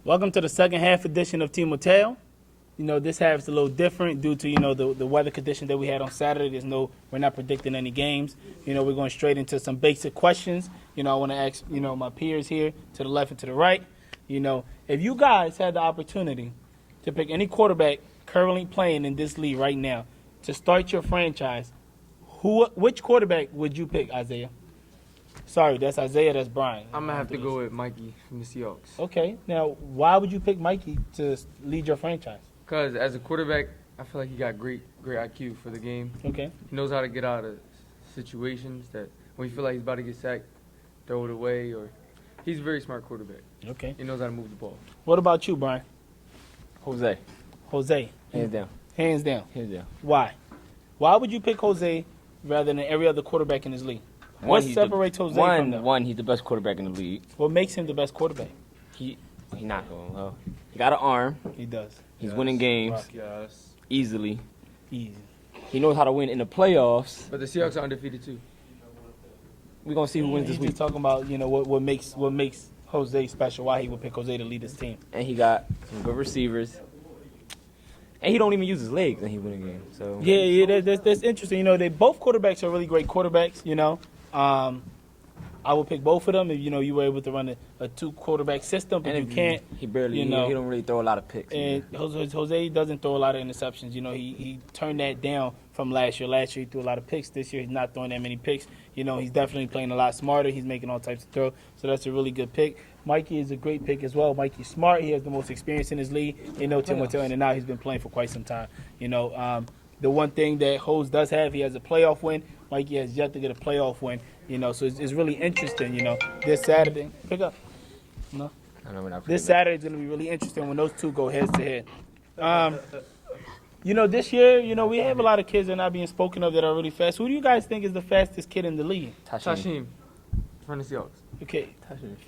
Welcome to the second half edition of Timoteo. You know, this half is a little different due to, the weather conditions that we had on Saturday. We're not predicting any games. We're going straight into some basic questions. I want to ask, my peers here to the left and to the right. If you guys had the opportunity to pick any quarterback currently playing in this league right now to start your franchise, which quarterback would you pick, Isiah? Sorry, that's Isiah, that's Bryan. I'm going to have to go with Mikey from the Seahawks. Okay. Now, why would you pick Mikey to lead your franchise? Because as a quarterback, I feel like he got great IQ for the game. Okay. He knows how to get out of situations that when you feel like he's about to get sacked, throw it away. Or he's a very smart quarterback. Okay. He knows how to move the ball. What about you, Bryan? Jose. Hands down. Hands down. Hands down. Why? Why would you pick Jose rather than every other quarterback in this league? What separates Jose from them? One, he's the best quarterback in the league. What makes him the best quarterback? He not going well. He got an arm. He does. He's winning games easily. Easy. He knows how to win in the playoffs. But the Seahawks are undefeated too. We're gonna see who wins this He's week. just talking about what makes Jose special. Why he would pick Jose to lead his team. And he got some good receivers. And he don't even use his legs and he win a game. So Yeah, that's interesting. They both quarterbacks are really great quarterbacks. I would pick both of them if you were able to run a two quarterback system, but and you can't. He barely. He don't really throw a lot of picks. And Jose doesn't throw a lot of interceptions. He turned that down from last year. Last year he threw a lot of picks. This year he's not throwing that many picks. He's definitely playing a lot smarter. He's making all types of throws. So that's a really good pick. Mikey is a great pick as well. Mikey's smart. He has the most experience in his league. Timoteo, and now he's been playing for quite some time. The one thing that Hose does have, he has a playoff win. Mikey has yet to get a playoff win. So it's really interesting. This Saturday, pick up. No. This Saturday is going to be really interesting when those two go head to head. This year, we have a lot of kids that are not being spoken of that are really fast. Who do you guys think is the fastest kid in the league? Tashim from the Seahawks. Okay,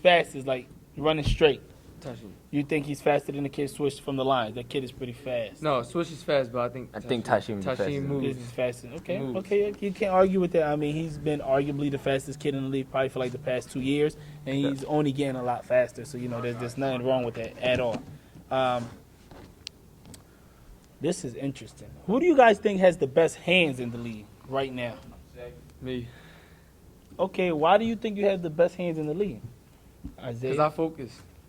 fastest, like running straight. Tashim. You think he's faster than the kid Swish from the Lions? That kid is pretty fast. No, Swish is fast, but I think Tashim moves. He's faster. Okay, Moves. okay, you can't argue with that. I mean, he's been arguably the fastest kid in the league probably for like the past 2 years, and he's only getting a lot faster. So there's nothing wrong with that at all. This is interesting. Who do you guys think has the best hands in the league right now? Me. Okay, why do you think you have the best hands in the league? Isiah? Because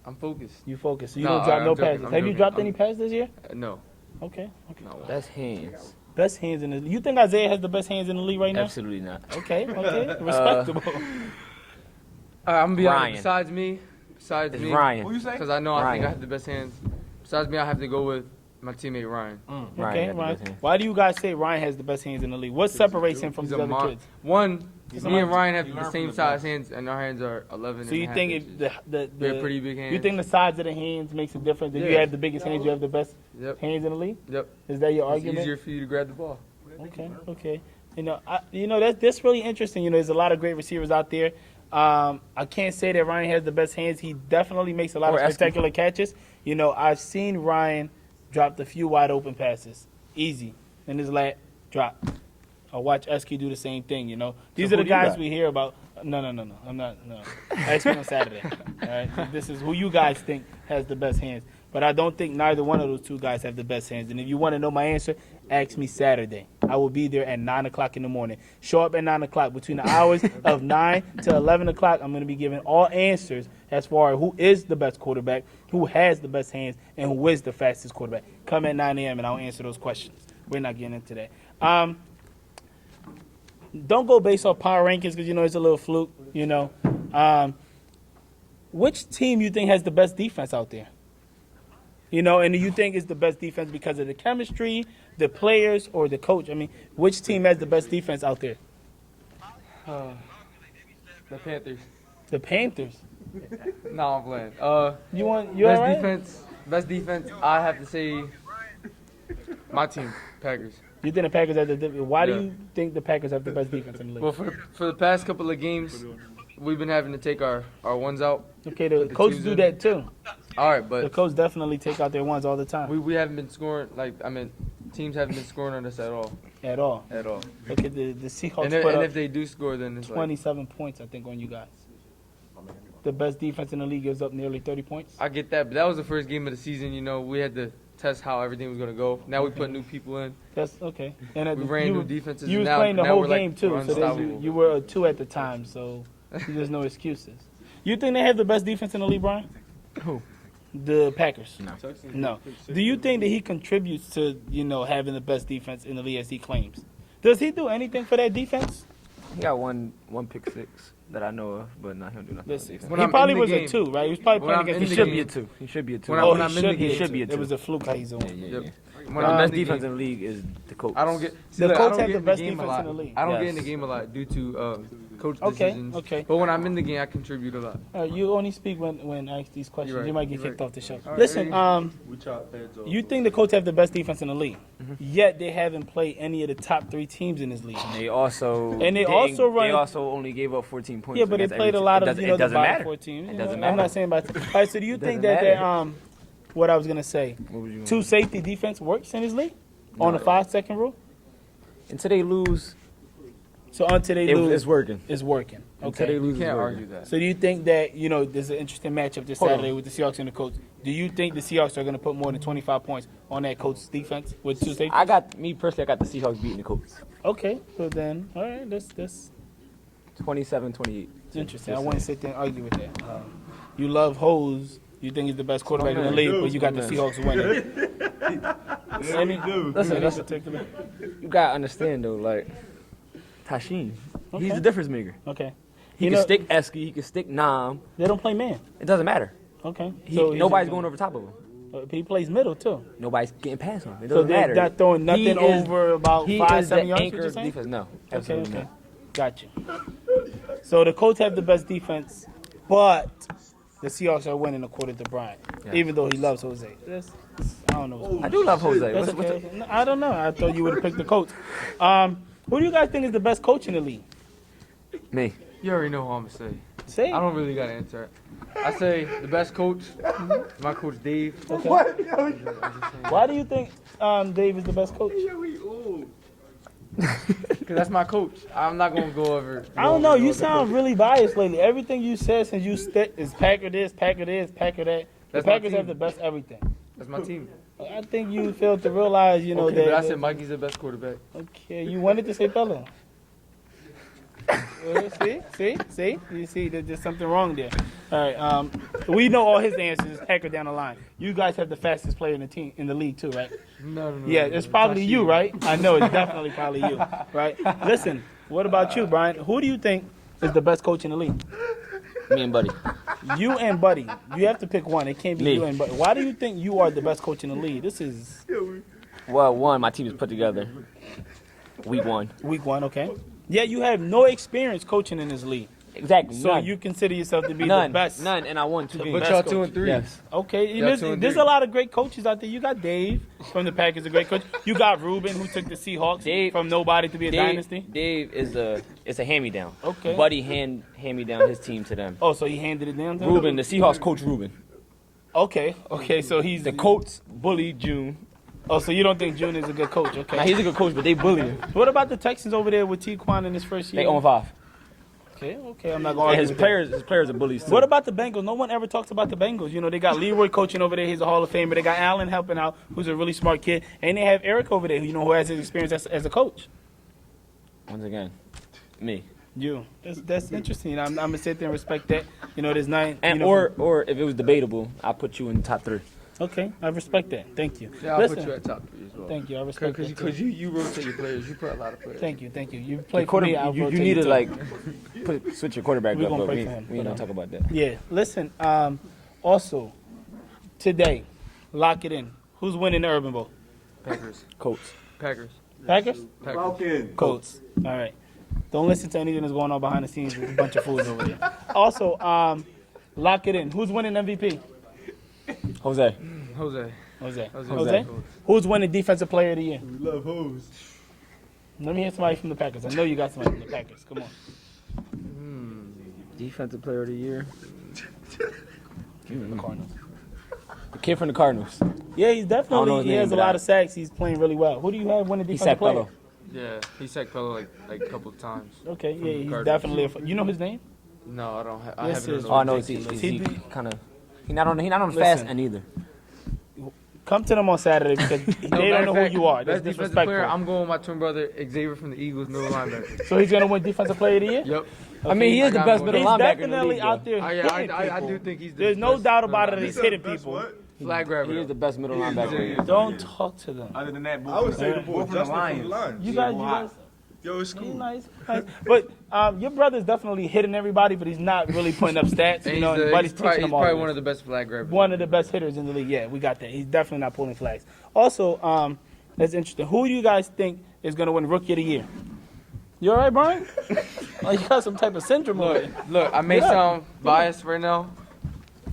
I'm focused. You focus. So you don't drop no passes. Have you dropped any passes this year? No. Okay. No. Best hands. Best hands in the league. You think Isiah has the best hands in the league right now? Absolutely not. Okay. Respectable. I'm going to be Ryan. honest. Besides me. It's Ryan. Who you say? Because I know I Ryan. think I have the best hands. Besides me, I have to go with my teammate Ryan. Ryan Okay, got the Ryan. best hands. Why do you guys say Ryan has the best hands in the league? What separates him from He's these a other kids? One, He's me a and Ryan have You the learn same from the size best. hands, and our hands are 11 So you and a half think inches. if We have pretty big hands. you think the size of the hands makes a difference? If you Yeah. have the biggest hands, you have the best Yep. hands in the league? Yep. Is that your It's argument? easier for you to grab the ball. Okay. That's really interesting. There's a lot of great receivers out there. I can't say that Ryan has the best hands. He definitely makes a lot of spectacular catches. I've seen Ryan drop a few wide open passes, easy, in his lap, drop. I watch Esky do the same thing. These are the guys we hear about. No. I'm not. No. Ask me on Saturday. All right. This is who you guys think has the best hands. But I don't think neither one of those two guys have the best hands. And if you want to know my answer, ask me Saturday. I will be there at 9 o'clock in the morning. Show up at 9 o'clock. Between the hours of 9 to 11 o'clock, I'm going to be giving all answers as far as who is the best quarterback, who has the best hands, and who is the fastest quarterback. Come at 9 a.m. and I'll answer those questions. We're not getting into that. Don't go based off power rankings because, it's a little fluke, Which team you think has the best defense out there? And do you think it's the best defense because of the chemistry, the players, or the coach? I mean, which team has the best defense out there? The Panthers. The Panthers. No, I'm playing. You all Best right? defense. Best defense. I have to say, my team, Packers. You think the Packers have the why do Yeah. you think the Packers have the best defense in the league? Well, for the past couple of games, we've been having to take our ones out. Okay, the the coach teams do in. that too. All right, The but coach definitely take out their ones all the time. we haven't been scoring. Teams haven't been scoring on us at all. At all. At all. Look at the Seahawks And put if up they do score, then it's 27 points, I think, on you guys. the best defense in the league gives up nearly 30 points? I get that, but that was the first game of the season. You know, we had to test how everything was gonna go. Now we put new people in. That's okay. And We ran new defenses. You and was now, playing the now whole we're like, game too, we're so unstoppable. you were a 2 at the time, so there's no excuses. You think they have the best defense in the league, Brian? Who? The Packers. No. No. Do you think that he contributes to, having the best defense in the league as he claims? Does he do anything for that defense? He got one pick six that I know of, but no, he don't do nothing. Listen, When he I'm probably in the was game- a 2, right? He was probably when playing I'm against in the the He Chiefs. should be a two. He should be a two. When Oh, I'm in the he game- should be. a It was two. a fluke how he's on. Yeah. When The I'm in best the defense game, in the league is the Colts. I don't get. See, The look, I Colts don't have get the in best game a defense lot. in the league. I don't get Yes. in the game a lot due to coach Okay, decisions. okay. But when I'm in the game, I contribute a lot. You only speak when I ask these questions. You're right, You might get you're kicked right. off the show. All right, Listen, We chop heads off. you think the Colts have the best defense in the league, yet they haven't played any of the top 3 teams in this league. They also And they also run- They also only gave up 14 points. Yeah, but they against played every a lot team. of, It the doesn't bottom matter. 4 teams. It doesn't I'm matter. not saying about that. All right, so do you think doesn't that matter. what I was going to say, What was you 2 safety defense works in this league on the 5-second rule? Until they lose, So until they lose, it's working. it's working. Until they Okay. lose, You it's can't working. argue that. So do you think that, there's an interesting matchup this Hold on. Saturday with the Seahawks and the Colts? Do you think the Seahawks are going to put more than 25 points on that Colts defense with 2 safeties? I got the Seahawks beating the Colts, Okay, so then, all right, that's 27-28. interesting. I wouldn't sit there and argue with that. You love Hose. You think he's the best quarterback in the league, but you got the Seahawks winning. Listen, Any particular? you gotta understand though, like Tashin, Okay. he's the difference maker. Okay. He You can know- stick Esky, he can stick Nam. They don't play man. It doesn't matter. Okay. He, So he's nobody's a- going over top of him. He plays middle too. Nobody's getting past him. It So doesn't they're matter. not throwing nothing He is- over about He 5, is 7 the yards. anchor What you're of saying? defense. No, Okay, absolutely okay. not. Got you. So the Colts have the best defense, but the Seahawks are winning according to Brian, Yeah. even though he loves Jose. I don't know. I do love Jose. That's What's okay. No, I don't know. I thought you would have picked the Colts. Who do you guys think is the best coach in the league? me? You already know who I'm gonna say. Say. I don't really got to answer it. I say the best coach, my coach Dave. Okay. What? Why do you think Dave is the best coach? Because that's my coach. I'm not gonna go over. I don't know. You sound really biased lately. Everything you said since you is Packer this, Packer this, Packer that. The That's my Packers team. have the best everything. That's my team. I think you failed to realize, Okay, that. but I said Mikey's the best quarterback. Okay, you wanted to say Pella. See? You see, there's something wrong there. All right, we know all his answers. Packer down the line. You guys have the fastest player in the league too, right? No. Yeah, it's probably you, right? I know it's definitely probably you, right? Listen, what about you, Brian? Who do you think is the best coach in the league? Me and Buddy. You and Buddy. You have to pick one. It can't be Me. you and Buddy. Why do you think you are the best coach in the league? This is Well, one, my team is put together. Week 1. week 1, okay? Yeah, you have no experience coaching in this league. Exactly. So none. you consider yourself to be none. the best. None, and I won 2 games. But best y'all coach. 2 and 3. Yes. Okay, Yeah, there's 2 and a 3. lot of great coaches out there. You got Dave from the Packers, a great coach. You got Ruben, who took the Seahawks Dave- from nobody to be a dynasty. Dave is it's a hand-me-down. Okay. Buddy hand me down his team to them. Oh, so he handed it down to him? Ruben, the Seahawks coach Ruben. Okay, so he's The Colts bullied June. Oh, so you don't think June is a good coach? Now Okay. he's a good coach, but they bully him. What about the Texans over there with T-Quan in his first year? They own 5. Okay, I'm not going to And argue his with players are bullies that. too. What about the Bengals? No one ever talks about the Bengals. They got Leroy coaching over there. He's a Hall of Famer. They got Allen helping out, who's a really smart kid. And they have Eric over there, who has his experience as a coach. Once again, me. You. That's interesting. I'm going to sit there and respect that. There's 9. And or if it was debatable, I'll put you in the top 3. Okay, I respect that. Thank you. Yeah, I'll Listen, put you at top 3 as well. Thank you. I respect that. Because you rotate your players. You put a lot of players. Thank you. You play for me. I'll You rotate need to too. switch your quarterback We up, gonna but pray we for him. ain't gonna talk about that. Yeah. Listen. Also, today, lock it in. Who's winning the Urban Bowl? Packers. Colts. Packers. Packers? Falcon. Colts. All right. Don't listen to anything that's going on behind the scenes. There's a bunch of fools over there. Also, lock it in. Who's winning MVP? Jose. Jose. Jose? Who's winning Defensive Player of the Year? We love hoes. Let me hear somebody from the Packers. I know you got somebody from the Packers. Come on. Defensive player of the year. The Cardinals. The kid from the Cardinals. Yeah, he's I don't know definitely. his He name, has a but lot of sacks. He's playing really well. Who do you have winning He Defensive sacked Player? fellow. Yeah, he sacked fellow like a couple of times. Okay, yeah, he's Cardinals. definitely. You know his name? No, I don't. I This haven't. is Oh, I know. ridiculous. He He- kind of. He not on the fast Listen. end either. Come to them on Saturday because they don't know who you are. That's Best defensive disrespectful. player. I'm going with my twin brother Xavier from the Eagles, middle linebacker. So he's gonna win Defensive Player of the Year. Yep. I mean, he is the got best him. middle He's linebacker in the definitely league. out though. there. hitting I people. do think he's. There's no best doubt about it. middle He's He said hitting best people. what? Flag grabber. He is the best middle linebacker. Don't talk to them. Other than that, I would say the boy both from the Justin from the Lions. Lions. You guys. Yo, it's He's cool. nice. But your brother's definitely hitting everybody, but he's not really putting up stats. And You know, he's, but he's he's probably, teaching he's them all. probably of one this. of the best flag grabbers. One of the best hitters in the league. Yeah, we got that. He's definitely not pulling flags. Also, that's interesting. Who do you guys think is going to win Rookie of the Year? You all right, Brian? Oh, you got some type of syndrome over there. Look, I may Yeah. sound biased right now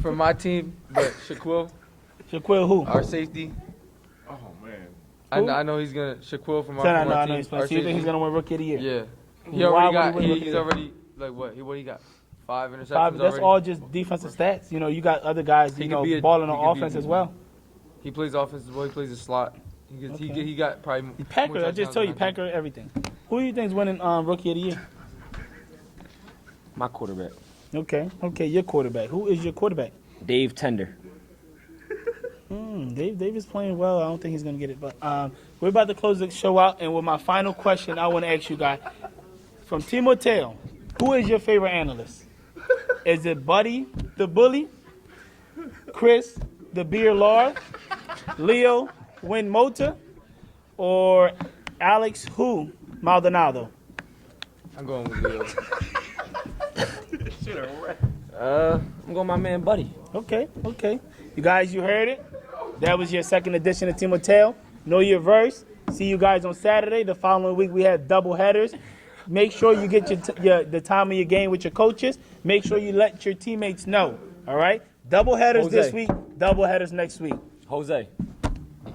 for my team, but Shaquille, Shaquille who? our safety, Oh, man. Who? I know he's gonna Shaquille from So, our, no, from our I know team. he's our playing. So you think safety. he's going to win Rookie of the Year? Yeah, he Why already would got. he win Rookie of He's the already like what? What he got? 5 interceptions Five. That's already. all just defensive stats. You know, you got other guys, He you could know, be a- balling he on could be- offense as well. He plays offense as well. He plays a slot. He gets, Okay. he got probably. more Packer, I touchdowns just told you, than I do. Packer, everything. Who do you think's winning Rookie of the Year? My quarterback, Okay, your quarterback. Who is your quarterback? Dave Tender. Dave is playing well. I don't think he's going to get it. But we're about to close the show out. And with my final question, I want to ask you guys. From Timoteo, who is your favorite analyst? Is it Buddy the Bully? Chris the Beer Lord? Leo Win Mota? Or Alex Who Maldonado? I'm going with Leo. I'm going with my man Buddy. Okay. You guys, you heard it. That was your second edition of Timoteo. Know your verse. See you guys on Saturday. The following week, we have double headers. Make sure you get the time of your game with your coaches. Make sure you let your teammates know. All right? Double headers this Jose. week, double headers next week. Jose.